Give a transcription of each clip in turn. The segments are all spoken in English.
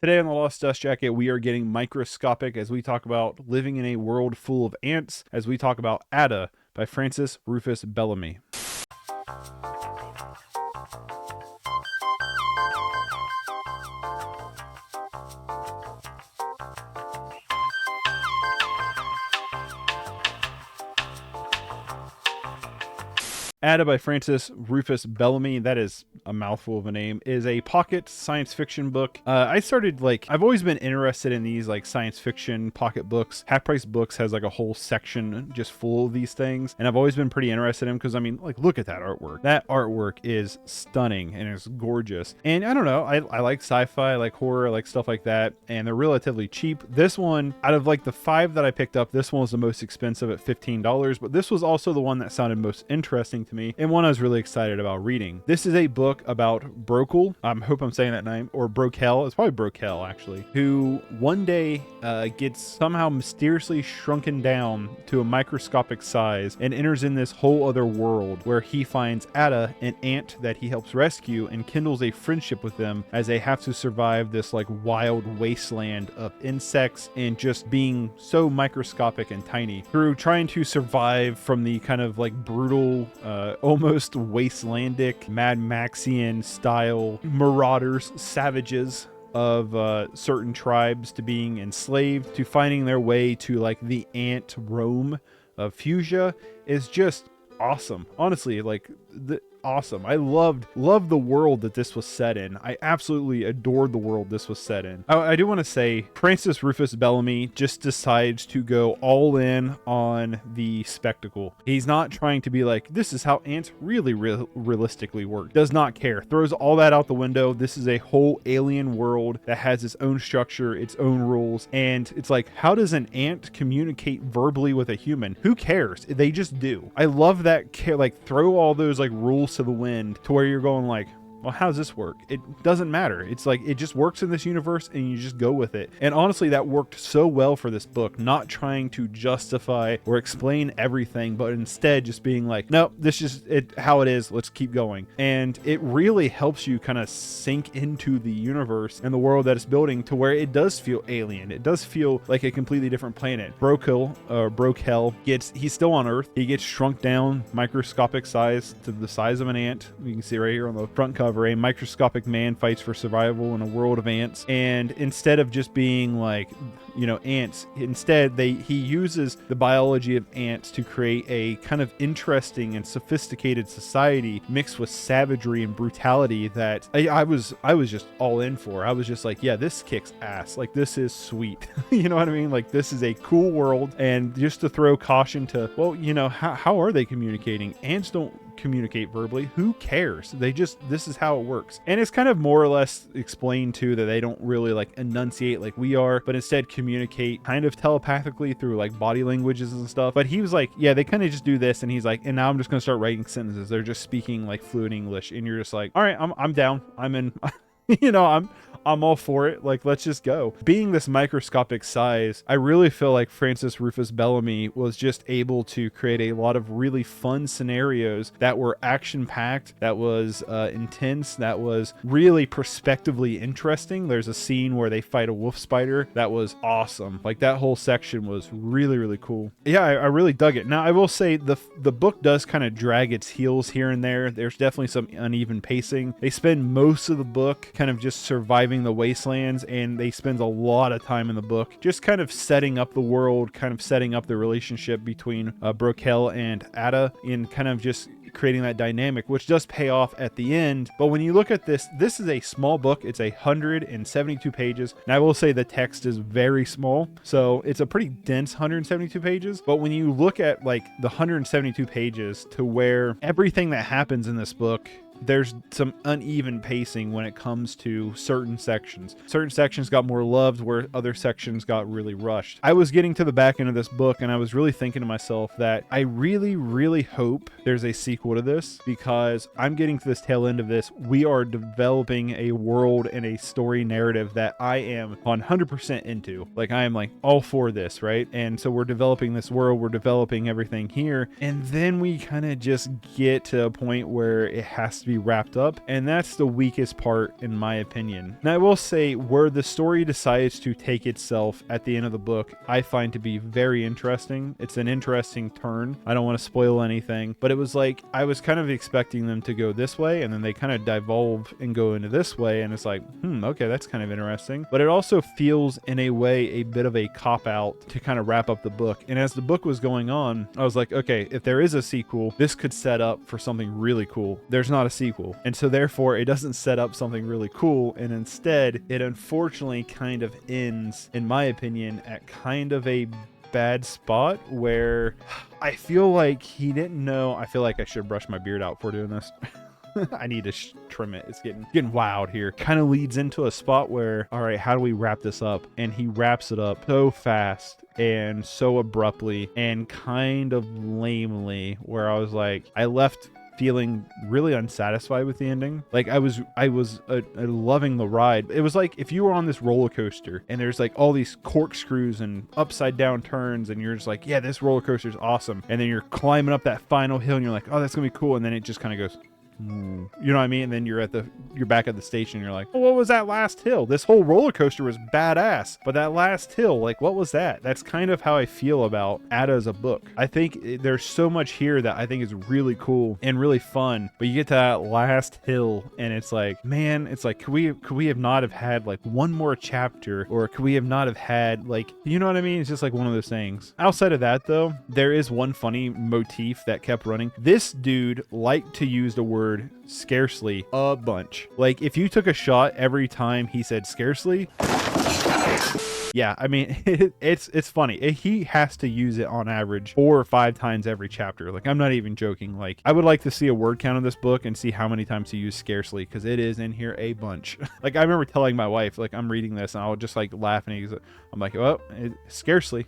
Today on the Lost Dust Jacket, we are getting microscopic as we talk about living in a world full of ants, as we talk about Atta by Francis Rufus Bellamy. Atta by Francis Rufus Bellamy, that is a mouthful of a name, is a pocket science fiction book. I've always been interested in these like science fiction pocket books. Half Price Books has like a whole section just full of these things, and I've always been pretty interested in them because, I mean, like, look at that artwork. That artwork is stunning and it's gorgeous. And I don't know, I like sci-fi, I like horror, I like stuff like that, and they're relatively cheap. This one, out of like the 5 that I picked up, this one was the most expensive at $15, but this was also the one that sounded most interesting to me and one I was really excited about reading. This is a book about Brokel. I hope I'm saying that name, or Brokel. It's probably Brokel actually, who one day gets somehow mysteriously shrunken down to a microscopic size and enters in this whole other world where he finds Atta, an ant that he helps rescue, and kindles a friendship with them as they have to survive this like wild wasteland of insects and just being so microscopic and tiny. Through trying to survive from the kind of like brutal, almost wastelandic, Mad Maxian style marauders, savages of certain tribes, to being enslaved, to finding their way to like the ant Rome of Fuchsia, is just awesome. Honestly, like, awesome. I loved the world that this was set in. I absolutely adored the world this was set in. I do want to say Francis Rufus Bellamy just decides to go all in on the spectacle. He's not trying to be like, this is how ants really realistically work. Does not care. Throws all that out the window. This is a whole alien world that has its own structure, its own rules, and it's like, how does an ant communicate verbally with a human? Who cares? They just do. I love that, like, throw all those like rules to the wind to where you're going like, well, how does this work? It doesn't matter. It's like, it just works in this universe and you just go with it. And honestly, that worked so well for this book, not trying to justify or explain everything, but instead just being like, no, this is it, how it is. Let's keep going. And it really helps you kind of sink into the universe and the world that it's building to where it does feel alien. It does feel like a completely different planet. Brokel he's still on Earth. He gets shrunk down microscopic size to the size of an ant. You can see right here on the front cover. A microscopic man fights for survival in a world of ants, and instead of just being like, you know, ants, instead he uses the biology of ants to create a kind of interesting and sophisticated society mixed with savagery and brutality that I was just all in for. I was just like, yeah, this kicks ass. Like, this is sweet. You know what I mean? Like, this is a cool world. And just to throw caution to, well, you know, how are they communicating? Ants don't communicate verbally. Who cares? This is how it works. And it's kind of more or less explained too that they don't really like enunciate like we are, but instead communicate kind of telepathically through like body languages and stuff. But he was like, yeah, they kind of just do this, and he's like, and now I'm just gonna start writing sentences. They're just speaking like fluent English, and you're just like, all right, I'm down. I'm in. You know, I'm all for it. Like, let's just go. Being this microscopic size, I really feel like Francis Rufus Bellamy was just able to create a lot of really fun scenarios that were action-packed, that was intense, that was really prospectively interesting. There's a scene where they fight a wolf spider that was awesome. Like, that whole section was really, really cool. Yeah, I really dug it. Now, I will say the book does kind of drag its heels here and there. There's definitely some uneven pacing. They spend most of the book kind of just surviving the wastelands, and they spend a lot of time in the book just kind of setting up the world, kind of setting up the relationship between Brokel and Atta, and kind of just creating that dynamic, which does pay off at the end. But when you look at this is a small book. It's 172 pages, and I will say the text is very small, so it's a pretty dense 172 pages. But when you look at like the 172 pages to where everything that happens in this book, there's some uneven pacing when it comes to certain sections. Certain sections got more loved where other sections got really rushed. I was getting to the back end of this book and I was really thinking to myself that I really, really hope there's a sequel to this, because I'm getting to this tail end of this. We are developing a world and a story narrative that I am 100% into. Like, I am like all for this, right? And so we're developing this world, we're developing everything here, and then we kind of just get to a point where it has to be wrapped up, and that's the weakest part in my opinion. Now I will say where the story decides to take itself at the end of the book, I find to be very interesting. It's an interesting turn. I don't want to spoil anything, but it was like I was kind of expecting them to go this way, and then they kind of devolve and go into this way, and it's like, okay, that's kind of interesting. But it also feels in a way a bit of a cop-out to kind of wrap up the book. And as the book was going on, I was like, okay, if there is a sequel, this could set up for something really cool. There's not a sequel, and so therefore it doesn't set up something really cool, and instead it unfortunately kind of ends, in my opinion, at kind of a bad spot where I feel like he didn't know. I feel like I should brush my beard out before doing this. I need to trim it. It's getting wild here. Kind of leads into a spot where, all right, how do we wrap this up? And he wraps it up so fast and so abruptly and kind of lamely, where I was like, I left feeling really unsatisfied with the ending. Like I was loving the ride. It was like if you were on this roller coaster and there's like all these corkscrews and upside down turns, and you're just like, yeah, this roller coaster is awesome, and then you're climbing up that final hill and you're like, oh, that's gonna be cool, and then it just kind of goes, you know what I mean? And then you're back at the station and you're like, oh, what was that last hill? This whole roller coaster was badass, but that last hill, like, what was that? That's kind of how I feel about Atta as a book. I think there's so much here that I think is really cool and really fun, but you get to that last hill and it's like, man, it's like, could we have not have had like one more chapter, or could we have not have had, like, you know what I mean? It's just like one of those things. Outside of that though, there is one funny motif that kept running. This dude liked to use the word scarcely a bunch. Like if you took a shot every time he said scarcely, yeah, I mean, it's funny. He has to use it on average 4 or 5 times every chapter. Like, I'm not even joking. Like, I would like to see a word count of this book and see how many times he used scarcely, because it is in here a bunch. Like, I remember telling my wife, like, I'm reading this, and I would just, like, laugh, and I'm like, well, scarcely.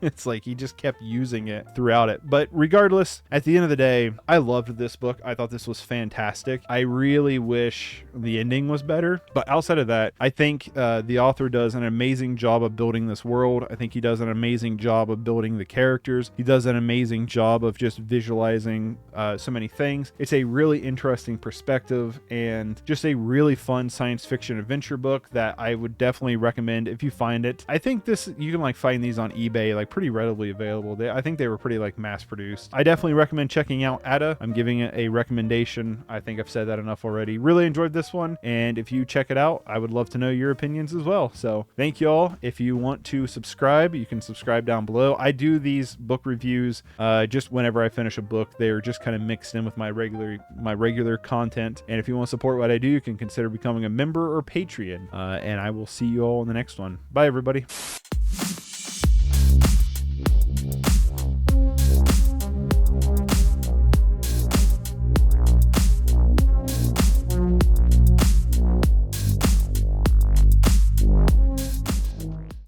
It's like he just kept using it throughout it. But regardless, at the end of the day, I loved this book. I thought this was fantastic. I really wish the ending was better. But outside of that, I think the author does an amazing job of building this world. I think he does an amazing job of building the characters. He does an amazing job of just visualizing so many things. It's a really interesting perspective and just a really fun science fiction adventure book that I would definitely recommend if you find it. I think you can like find these on eBay, like pretty readily available. I think they were pretty like mass produced. I definitely recommend checking out Atta. I'm giving it a recommendation. I think I've said that enough already. Really enjoyed this one, and if you check it out, I would love to know your opinions as well. So thank you all. If you want to subscribe, you can subscribe down below. I do these book reviews just whenever I finish a book. They're just kind of mixed in with my regular content, and if you want to support what I do, you can consider becoming a member or Patreon, and I will see you all in the next one. Bye everybody.